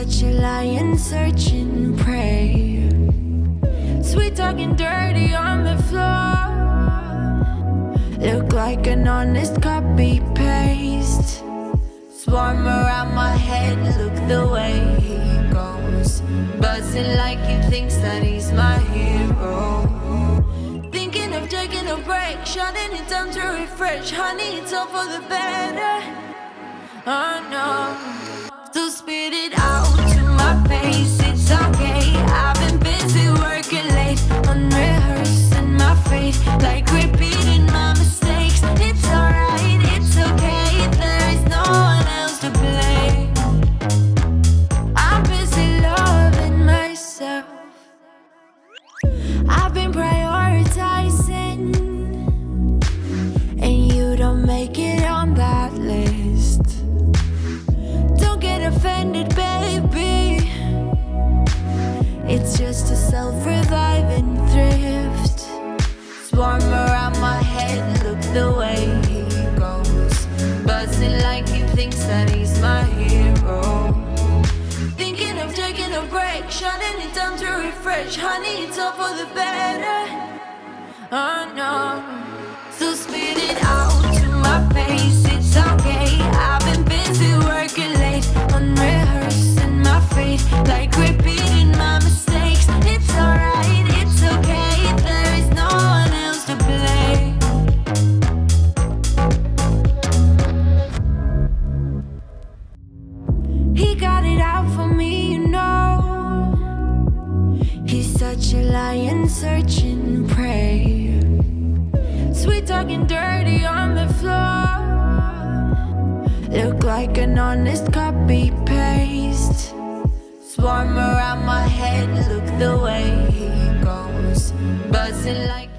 such a lion searching prey. Sweet talking dirty on the floor. Look like an honest copy paste. Swarm around my head, look the way he goes. Buzzing like he thinks that he's my hero. Thinking of taking a break, shutting it down to refresh. Honey, it's all for the better. Oh no. So spit it out to my face, it's okay. I've been busy working late, unrehearsing my fate, like repeating my mistakes. It's alright, it's okay, there is no one else to blame. I'm busy loving myself. I've been prioritizing, and you don't make it on that list. Don't get offended, baby. It's just a self-reviving thrift. Swarm around my head, look the way he goes. Buzzing like he thinks that he's my hero. Thinking of taking a break, shutting it down to refresh. Honey, it's all for the better. Oh no. So spit it out to my face, it's okay. I've been busy working late, unrehearsing my fate, like repeating my mistakes. It's alright, it's okay, there is no one else to blame. He got it out for me, you know. He's such a lion searching prey. Sweet talking dirty on the floor. Look like an honest copy paste. Swarm around my head, look the way he goes. Buzzing like